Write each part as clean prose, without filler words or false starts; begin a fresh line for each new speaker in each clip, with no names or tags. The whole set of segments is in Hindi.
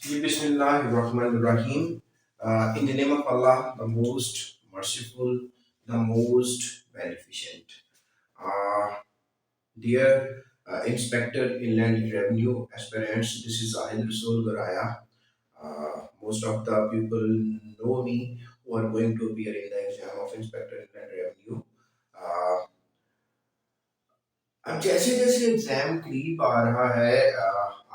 Bismillahirrahmanirrahim. In the name of Allah, the most merciful, the most beneficent. Uh, Dear Inspector Inland Revenue aspirants, this is Ahil Rasul Garaya. Most of the people know me who are going to appear in the exam of Inspector Inland Revenue. Uh, अब जैसे जैसे एग्जाम करीब आ रहा है,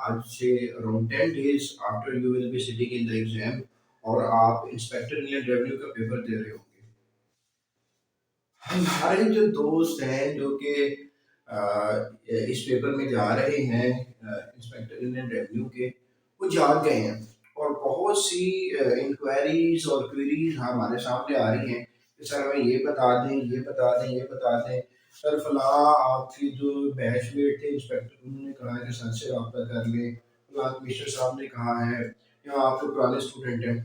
आज से around 10 days after you will be sitting in the exam और आप इंस्पेक्टर इंडियन रेवेन्यू का पेपर दे रहे होंगे। हमारे जो दोस्त हैं जो कि इस पेपर में जा रहे हैं इंस्पेक्टर इंडियन रेवेन्यू के, वो जाग गए हैं और बहुत सी इंक्वायरीज और क्वेरीज हमारे सामने आ रही हैं कि सर हमें ये बता दें, ये बता दें, ये बता दें। सर फलां आपके जो बैचमेट थे इंस्पेक्टर, उन्होंने कहा है कि सर से रब्ता कर लें, फलां कमिश्नर साहब ने कहा है, या आप तो पुराने स्टूडेंट हैं।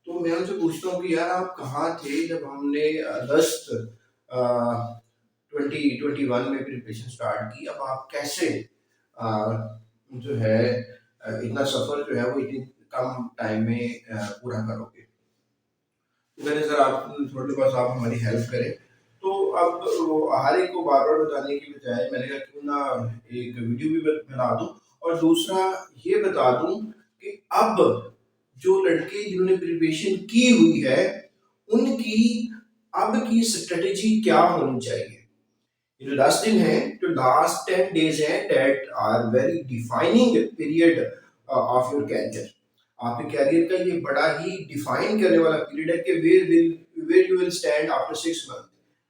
तो मैं उनसे पूछता हूँ कि यार आप कहाँ थे जब हमने अगस्त 2021 में प्रिपरेशन स्टार्ट की, अब आप कैसे अ, जो है इतना सफ़र जो है वो इतनी कम टाइम में पूरा करोगे। तो मैंने सर आप थोड़ी बहुत आप हमारी हेल्प करें। तो अब वो हर एक को बार बार बताने की बजाय मैंने कहा क्यों ना एक वीडियो भी बना दूं और दूसरा ये बता दूं कि अब जो लड़के जिन्होंने प्रिपरेशन की हुई है उनकी अब की स्ट्रेटेजी क्या होनी चाहिए। ये जो 10 दिन है, जो लास्ट 10 days है, that are very defining period of your career. आपके कैरियर का ये बड़ा ही डिफाइन करने वाला पीरियड है कि where you will stand after 6 month।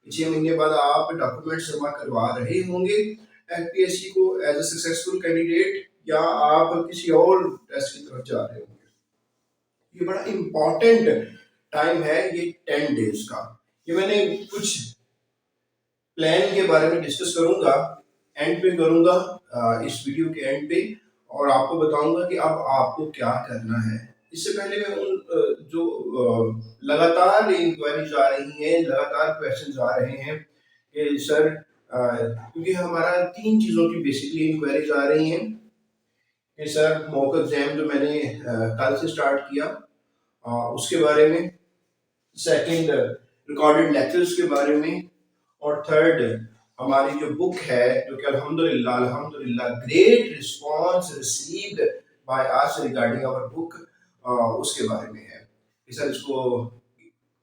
6 महीने बाद आप डॉक्यूमेंट जमा करवा रहे होंगे एफपीएससी को एज अ सक्सेसफुल कैंडिडेट, या आप किसी और टेस्ट की तरफ जा रहे होंगे। ये बड़ा इंपॉर्टेंट टाइम है ये 10 days का। ये मैंने कुछ प्लान के बारे में डिस्कस करूंगा, एंड पे करूंगा इस वीडियो के एंड पे, और आपको बताऊंगा कि अब आपको क्या करना है। इससे पहले मैं उन जो लगातार इंक्वायरीज आ रही हैं, लगातार क्वेश्चंस आ रहे हैं कि सर क्योंकि हमारा 3 चीज़ों की बेसिकली इंक्वायरीज आ रही हैं कि सर मॉक एग्जाम जो मैंने कल से स्टार्ट किया उसके बारे में, सेकंड रिकॉर्डेड लेक्चर्स के बारे में, और थर्ड हमारी जो बुक है जो कि अल्हम्दुलिल्लाह अल्हम्दुलिल्लाह great response received by us regarding our book, उसके बारे में है कि सर इसको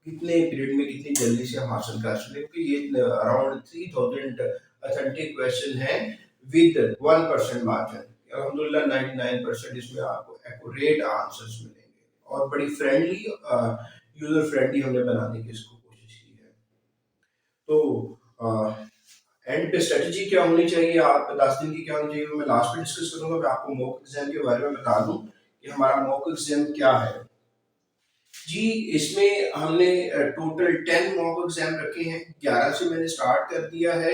कितने पीरियड में कितनी जल्दी से हम हासिल कर सकते हैं, क्योंकि ये अराउंड 3000 अथेंटिक क्वेश्चन है विद 1% मार्जिन। अल्हम्दुलिल्लाह 99% इसमें आपको एक्यूरेट आंसर्स मिलेंगे और बड़ी फ्रेंडली यूजर फ्रेंडली हमने बनाने की इसको कोशिश की है। तो एंड पे स्ट्रेटजी क्या होनी चाहिए, आप 10 दिन की क्या होनी चाहिए, मैं लास्ट में डिस्कस करूंगा। मैं आपको मॉक एग्जाम के बारे में बता दूं कि हमारा मॉक एग्जाम क्या है। जी, इसमें हमने टोटल 10 मॉक एग्जाम रखे हैं। 11 से मैंने स्टार्ट कर दिया है,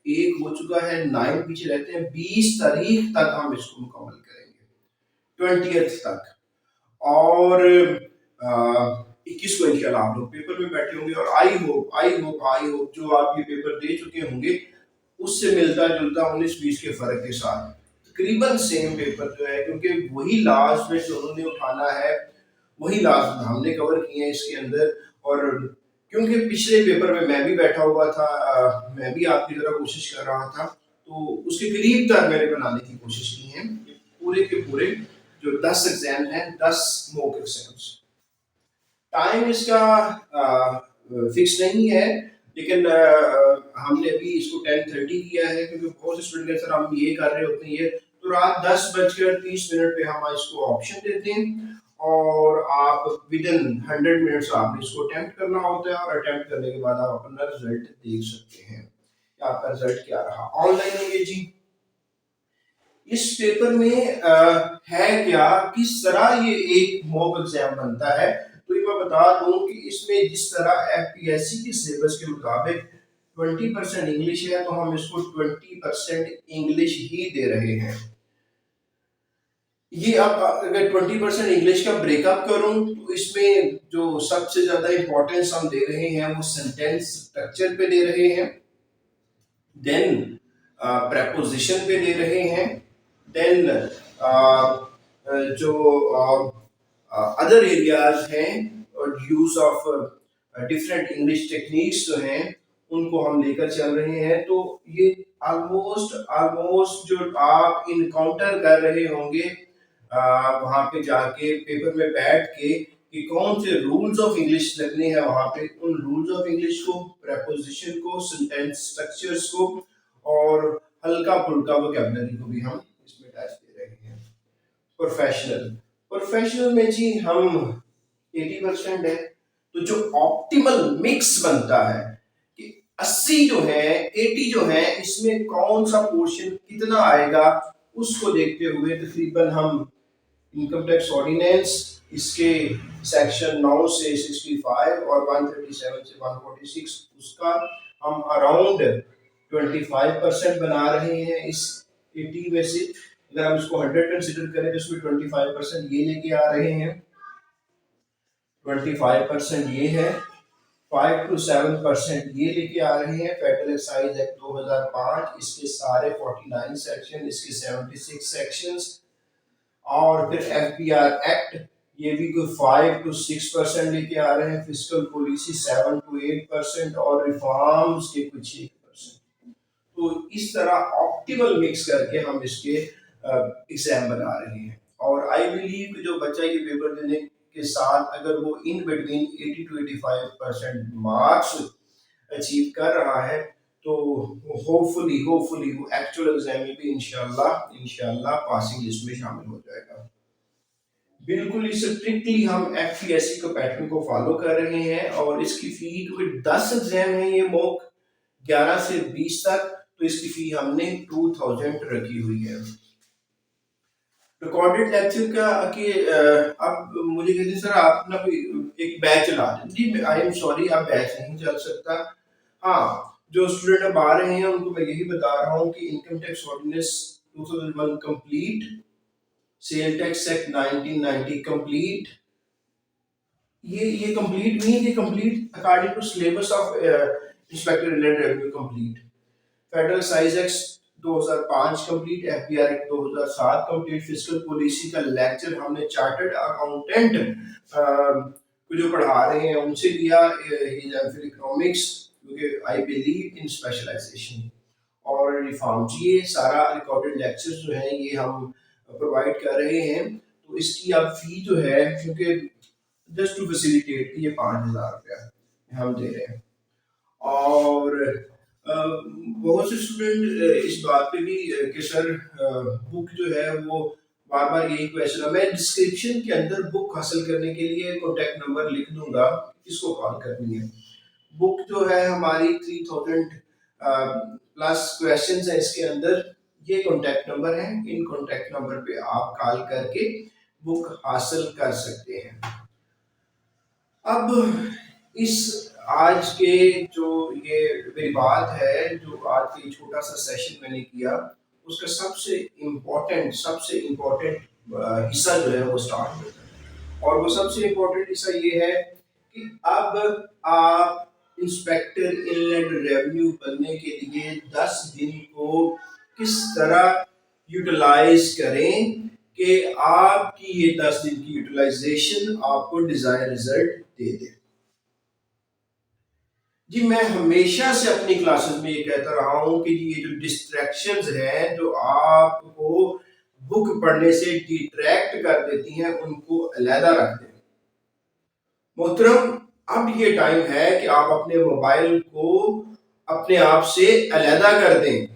एक हो चुका है, 9 पीछे रहते हैं। 20 तारीख तक हम इसको मुकम्मल करेंगे, 20th तक। और 21 को इंशाल्लाह आप लोग पेपर में बैठे होंगे और आई होप जो आप ये पेपर दे चुके होंगे उससे मिलता जुलता 19-20 के फर्क के साथ तकरीबन सेम पेपर जो है, क्योंकि वही लास्ट में जो उन्होंने उठाना है वही लास्ट में हमने कवर किए हैं इसके अंदर। और क्योंकि पिछले पेपर में मैं भी बैठा हुआ था, मैं भी आपकी तरह कोशिश कर रहा था, तो उसके करीब तक मैंने बनाने की कोशिश की है। पूरे के पूरे जो 10 एग्जाम हैं, 10 मॉक एग्जाम्स। टाइम इसका फिक्स नहीं है, लेकिन हमने अभी इसको 10:30 किया है क्योंकि बहुत से स्टूडेंट सर हम ये कर रहे होते हैं ये, तो रात 10:30 पे हम इसको ऑप्शन देते हैं और आप विद इन 100 मिनट्स आपने इसको अटेम्प्ट करना होता है, और अटेम्प्ट करने के बाद आप अपना रिजल्ट देख सकते हैं कि आपका रिजल्ट क्या रहा। ऑनलाइन है ये जी। इस पेपर में है क्या, किस तरह ये एक मॉक एग्जाम बनता है, तो ये मैं बता दूं कि इसमें जिस तरह एफपीएससी के सिलेबस के मुताबिक 20% इंग्लिश है, तो हम इसको 20% इंग्लिश ही दे रहे हैं। ये अब अगर 20% इंग्लिश का ब्रेकअप करूं तो इसमें जो सबसे ज्यादा इंपॉर्टेंस हम दे रहे हैं वो सेंटेंस स्ट्रक्चर पे दे रहे हैं, देन प्रेपोजिशन पे दे रहे हैं, देन जो अदर एरियाज हैं और use of different English techniques जो हैं उनको हम लेकर चल रहे हैं। तो ये ऑलमोस्ट ऑलमोस्ट जो आप इनकाउंटर कर रहे होंगे वहां पे जाके पेपर में बैठ के कि कौन से रूल्स ऑफ इंग्लिश लगने हैं वहां पे, उन रूल्स ऑफ इंग्लिश को, प्रेपोजिशन को, सेंटेंस स्ट्रक्चर्स को और हल्का फुल्का वोकैबुलरी को भी हम इसमें टच दे रहे हैं। प्रोफेशनल प्रोफेशनल में जी हम 80% है। तो जो ऑप्टिमल मिक्स बनता है कि 80 जो है 80 जो है इसमें कौन सा पोर्शन कितना आएगा, उसको देखते हुए तकरीबन हम इनकम टैक्स ऑर्डिनेंस इसके सेक्शन 9 से 65 और 137 से 146 उसका हम अराउंड 25% बना रहे हैं इस 80 में से। अगर हम इसको 100 कंसिडर करें तो इसमें 25% ये लेके आ रहे हैं, 25% ये है, 5 to 7% ये लेके आ रहे हैं। फेडरल एक्साइज एक्ट 2005 इसके सारे 49 सेक्शन, इसके 76 सेक्शंस, और फिर एफपीआर एक्ट ये भी कोई 5 to 6% लेके आ रहे हैं। फिस्कल पॉलिसी 7 to 8% और रिफॉर्म्स के कुछ 1%। तो इस तरह ऑप्टिमल मिक्स करके हम इसके एग्जाम बना रहे हैं। और आई बिलीव कि जो बच्चा ये पेपर देने के साथ अगर वो in between 80 to 85% marks achieve कर रहा है तो होपफुली होपफुली वो एक्चुअल एग्जाम में भी इंशाल्लाह इंशाल्लाह पासिंग लिस्ट में शामिल हो जाएगा। बिल्कुल स्ट्रिक्टली हम एफपीएससी के पैटर्न को फॉलो कर रहे हैं और इसकी फी कोई 10 एग्जाम है ये मॉक 11 से 20 तक, तो इसकी फी हमने 2000 रखी हुई है। रिकॉर्डेड लेक्चर का कि अब मुझे कहते हैं सर आप ना कोई एक बैच चला दें। जी आई एम सॉरी, आप बैच नहीं चल सकता। हाँ, जो स्टूडेंट अब आ रहे हैं उनको मैं यही बता रहा हूँ कि income tax ordinance 2001 complete, sale tax act 1990 complete, ये कंप्लीट नहीं, ये complete according to syllabus of inspector inland revenue complete. Federal excise act 2005 complete, FBR act 2007 complete. Fiscal policy का लेक्चर हमने चार्टर्ड अकाउंटेंट को जो पढ़ा रहे हैं उनसे लिया, इकोनॉमिक्स, क्योंकि आई बिलीव इन स्पेशलाइजेशन। और रिफॉर्म ये सारा रिकॉर्डेड लेक्चर जो है ये हम प्रोवाइड कर रहे हैं। तो इसकी अब फी जो है, क्योंकि जस्ट टू फैसिलिटेट ये 5000 रुपया हम दे रहे हैं। और बहुत से स्टूडेंट इस बात पे भी कि सर बुक जो है वो बार बार यही क्वेश्चन है। मैं डिस्क्रिप्शन के अंदर बुक हासिल करने के लिए कॉन्टैक्ट नंबर लिख दूंगा, किसको कॉल करनी है। बुक जो है हमारी 3000 प्लस क्वेश्चंस है इसके अंदर, ये कॉन्टैक्ट नंबर है, इन कॉन्टैक्ट नंबर पे आप कॉल करके बुक हासिल कर सकते हैं। अब इस आज के जो ये मेरी बात है, जो आज के छोटा सा सेशन मैंने किया, उसका सबसे इम्पोर्टेंट हिस्सा जो है वो स्टार्ट होता है। और वो सबसे इम्पोर्टेंट हिस्सा ये है कि अब आप इंस्पेक्टर इनलैंड रेवेन्यू बनने के लिए 10 दिन को किस तरह यूटिलाइज करें कि आपकी ये 10 दिन की यूटिलाइजेशन आपको डिजायर्ड रिजल्ट दे दे। जी मैं हमेशा से अपनी क्लासेस में ये कहता रहा हूं कि ये जो डिस्ट्रैक्शंस हैं जो आपको बुक पढ़ने से डिट्रैक्ट कर देती हैं उनको अलहदा रख दें। मोहतरम, अब ये टाइम है कि आप अपने मोबाइल को अपने आप से अलहदा कर दें,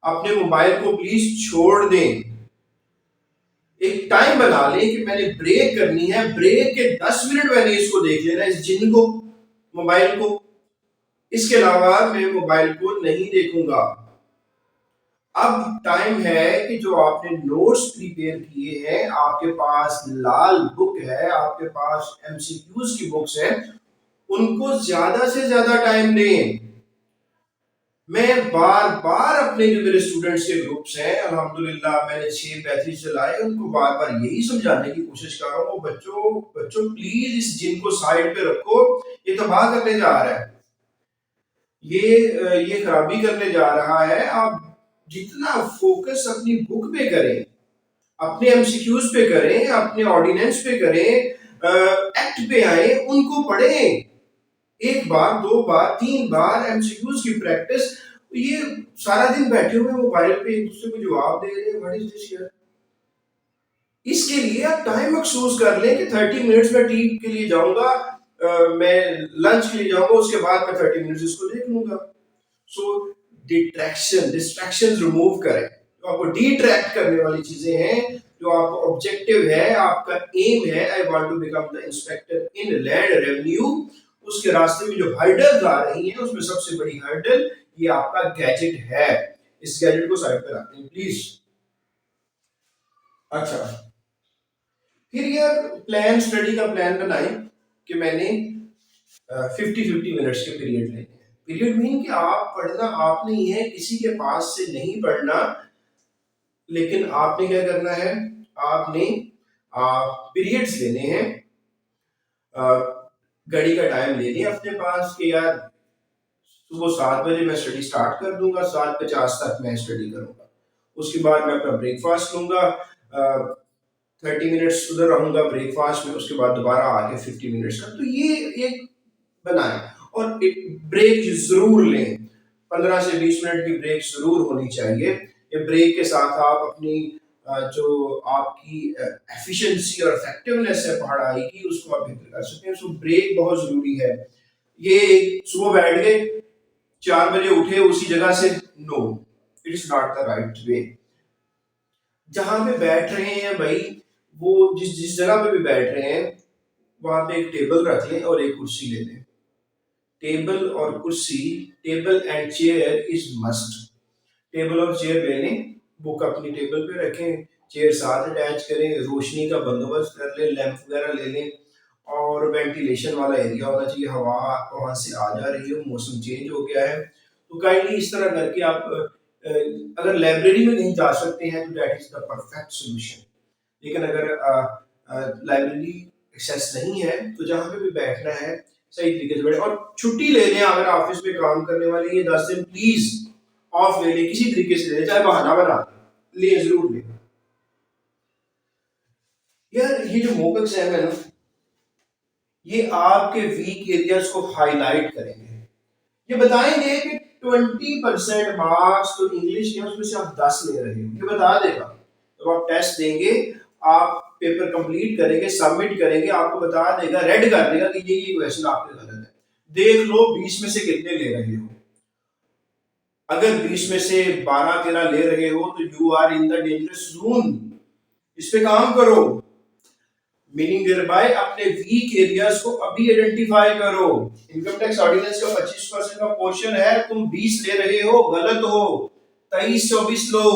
अपने मोबाइल को प्लीज छोड़ दें। एक टाइम बना लें कि मैंने ब्रेक करनी है, ब्रेक के 10 मिनट मैंने इसको देख लेना, इस जिन को, मोबाइल को, इसके अलावा मैं मोबाइल को नहीं देखूंगा। अब टाइम है कि जो आपने नोट्स प्रिपेयर किए हैं, आपके पास लाल बुक है, आपके पास एमसीक्यूज की बुक्स हैं, उनको ज्यादा से ज्यादा टाइम दें। मैं बार बार अपने जो मेरे स्टूडेंट्स के ग्रुप्स हैं, अल्हम्दुलिल्लाह मैंने 6 बैचेस चलाए, उनको बार बार यही समझाने की कोशिश कर रहा हूँ, बच्चों प्लीज इस जिन को साइड पे रखो, ये तबाह करने जा रहा है, ये खराबी करने जा रहा है। आप जितना फोकस अपनी बुक पे करें, अपने एमसीक्यूज पे करें, अपने ऑर्डिनेंस पे करें, एक्ट पे आए, उनको पढ़ें, एक बार, दो बार, तीन बार एमसीक्यूज की प्रैक्टिस। ये सारा दिन बैठे हुए मोबाइल पे एक दूसरे को जवाब दे रहे हैं, व्हाट इज दिस यार। इसके लिए आप टाइम मखसूस कर लें कि 30 मिनट्स में टी के लिए जाऊंगा, मैं लंच के लिए जाऊंगा, उसके बाद मैं 30 मिनट्स इसको देख लूंगा। सो डिस्ट्रैक्शन रिमूव करें, जो आपको डिट्रैक्ट करने वाली चीजें हैं, जो आपका ऑब्जेक्टिव है, आपका एम है, I want to become the inspector inland revenue, उसके रास्ते में जो हर्डल्स आ रही हैं, उसमें सबसे बड़ी हर्डल ये आपका गैजेट है। इस गैजेट को साइड पर रखते हैं प्लीज। अच्छा, फिर यार प्लान, स्टडी का प्लान बनाएं कि मैंने 50-50 मिनट्स के पीरियड लेने हैं। पीरियड मीन कि आप पढ़ना आप नहीं है, किसी के पास से नहीं पढ़ना, लेकिन आपने क्या करना है, आपने पीरियड्स लेने हैं, घड़ी का टाइम ले लिया अपने पास कि यार सुबह 7 बजे मैं स्टडी स्टार्ट कर दूंगा, 7:50 तक मैं स्टडी करूंगा, उसके बाद मैं अपना ब्रेकफास्ट लूंगा, 30 मिनट्स उधर रहूंगा ब्रेकफास्ट में, उसके बाद दोबारा आके 50 मिनट्स का। तो ये एक बनाएं, और एक ब्रेक जरूर लें, 15 से 20 मिनट की ब्रेक जरूर होनी चाहिए। ये ब्रेक के साथ आप अपनी जो आपकी एफिशिएंसी और इफेक्टिवनेस है पढ़ाई की, उसको आप बेहतर कर सकते हैं। सो ब्रेक बहुत जरूरी है। ये सुबह बैठ गए, 4 बजे उठे उसी जगह से, no, it is not the right way. जहां पे बैठ रहे हैं भाई, वो जिस जिस जगह पे भी बैठ रहे हैं, वहां पे एक टेबल रख लें और एक कुर्सी ले लें। टेबल और कुर्सी, table and chair is must. Table और चेयर ले लें, बुक अपनी टेबल पे रखें, चेयर साथ अटैच करें, रोशनी का बंदोबस्त कर लें, लैंप वगैरह ले लें, और वेंटिलेशन वाला एरिया होना चाहिए, हवा वहां से आ जा रही हो, मौसम चेंज हो गया है। तो काइंडली इस तरह करके आप अगर लाइब्रेरी में नहीं जा सकते हैं तो that is the perfect solution. लेकिन अगर लाइब्रेरी एक्सेस नहीं है तो जहाँ पे भी बैठना है सही तरीके से बैठे, और छुट्टी ले लें। अगर ऑफिस में काम करने वाले ये 10 दिन प्लीज ऑफ ले लें, किसी तरीके से ले लें, चाहे बहाना बना ले, जरूर लें। यार ये जो मोक एग्जाम है ना, ये आपके वीक एरियाज को हाईलाइट करेंगे। ये बताएंगे कि 20% मार्क्स तो इंग्लिश के उसमें से आप 10 ले रहे हो, ये बता देगा। तो आप टेस्ट देंगे, आप पेपर कंप्लीट करेंगे, सबमिट करेंगे, आपको बता देगा, रेड कर देगा कि ये क्वेश्चन आपके गलत है। देख लो 20 में से कितने ले रहे हो। अगर 20 में से 12-13 ले रहे हो तो you are in the dangerous zone. इस पे काम करो। मीनिंग देयर बाय अपने वीक एरियाज को अभी आइडेंटिफाई करो। इनकम टैक्स ऑर्डिनेंस का 25% का पोर्शन है, तुम 20 ले रहे हो, गलत हो, 23-24 लो,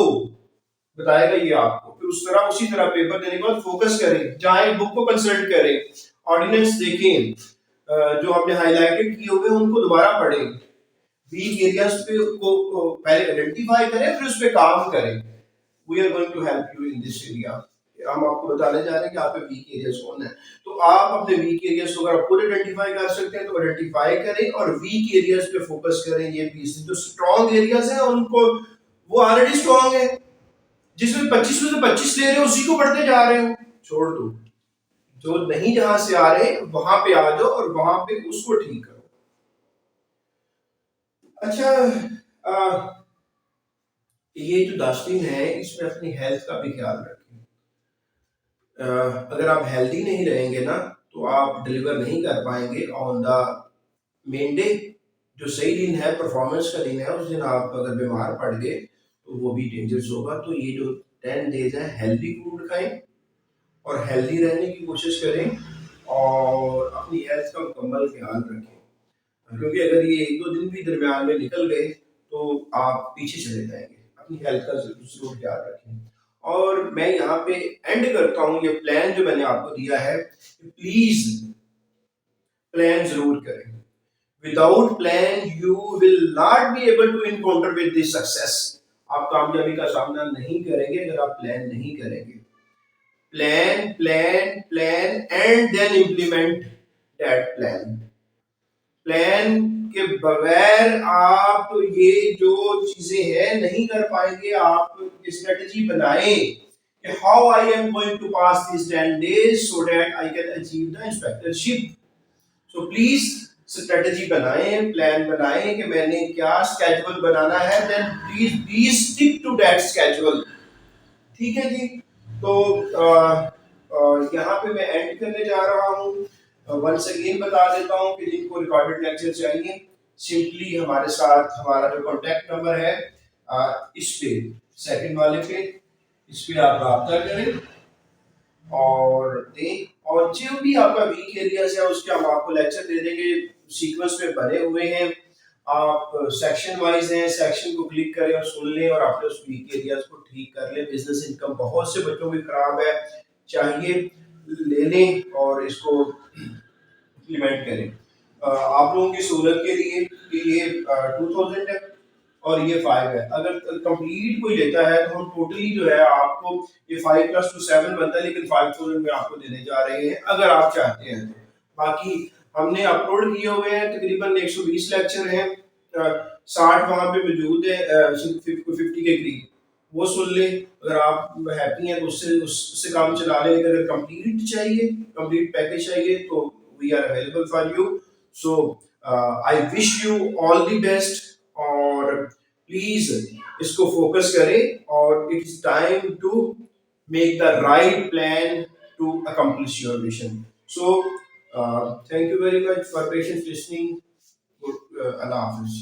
बताएगा ये आपको। फिर उस तरह उसी तरह पेपर देने के बाद फोकस करें, जाएं बुक को कंसल्ट करें, ऑर्डिनेंस देखें, जो हमने हाईलाइटेड किए हुए उनको दोबारा पढ़ें, वीक एरियाज पे को पहले आइडेंटिफाई करें, फिर उस पर काम करें। We are going to help you in this area. हम आपको बताने जा रहे हैं कि आप पे वीक एरियाज कौन है। तो आप अपने वीक एरियाज को अगर आप पूरे आइडेंटिफाई कर सकते हैं तो आइडेंटिफाई करें और वीक एरियाज पे फोकस करें। ये पीस जो स्ट्रॉन्ग एरियाज हैं उनको, वो ऑलरेडी स्ट्रॉन्ग है, जिसमें 25 में से 25 ले रहे हो उसी को पढ़ते जा रहे हो, छोड़ दो। जो नहीं जहां से आ रहे वहां पे आ जाओ और वहां पे उसको ठीक करो। अच्छा, ये जो 10 दिन है इसमें अपनी हेल्थ का भी ख्याल रखें। अगर आप हेल्दी नहीं रहेंगे ना तो आप डिलीवर नहीं कर पाएंगे ऑन द मेन डे। जो सही दिन है, परफॉर्मेंस का दिन है, उस दिन आप अगर बीमार पड़ गए तो वो भी डेंजरस होगा। तो ये जो 10 डेज है, हेल्दी फूड खाएं और हेल्दी रहने की कोशिश करें और अपनी हेल्थ का मुकम्मल ख्याल रखें, क्योंकि अगर ये 1-2 दिन भी दरमियान में निकल गए तो आप पीछे चले जाएंगे। अपनी हेल्थ का जरूर ख्याल रखें। और मैं यहाँ पे एंड करता हूँ, ये प्लान जो मैंने आपको दिया है, प्लीज प्लान जरूर करें। Without plan you will not be able to encounter with this success. आप कामयाबी का सामना नहीं करेंगे अगर आप प्लान नहीं करेंगे। Plan plan plan and then implement that plan. Plan के बगैर आप ये जो चीजें हैं नहीं कर पाएंगे। आप स्ट्रेटजी बनाएं कि how I am going to pass this 10 days so that I can achieve the inspectorship. So please strategy बनाएं, प्लान बनाएं कि मैंने क्या स्केड्यूल बनाना है, then please please stick to that schedule. ठीक है जी। तो यहाँ पे मैं एंड करने जा रहा हूँ। वंस अगेन बता देता हूँ कि जिनको रिकॉर्डेड लेक्चर चाहिए, सिंपली हमारे साथ हमारा जो कॉन्टैक्ट नंबर है इस पे, सेकंड वाले पे, इस पे आप रब्ता करें और दें, और जो भी आपका वीक एरियाज है उसके हम आपको लेक्चर दे देंगे, सीक्वेंस में बने हुए हैं। आप सेक्शन वाइज हैं, सेक्शन को क्लिक करें और सुन लें और अपने उस वीक एरियाज को ठीक कर लें। बिजनेस इनकम बहुत से बच्चों की खराब है, चाहिए ले लें और इसको इम्प्लीमेंट करें। आप लोगों की सहूलत के लिए कि ये 2000 है और ये 5 है। अगर कंप्लीट कोई लेता है तो हम टोटली जो है आपको ये 5 + 2 7 बनता है, लेकिन 5000 में आपको देने जा रहे हैं अगर आप चाहते हैं तो। बाकी हमने अपलोड किए हुए हैं, तकरीबन 120 लेक्चर हैं, 60 वहाँ पे मौजूद है, 50 के करीब, वो सुन ले। अगर आप हैप्पी हैं तो उससे काम चला लें, लेकिन अगर कंप्लीट चाहिए, कंप्लीट पैकेज चाहिए तो we are available for you. So I wish you all the best, और प्लीज इसको फोकस करें और it's time to make the right plan to accomplish your mission. So thank you very much for patience listening. अल्लाह हाफिज।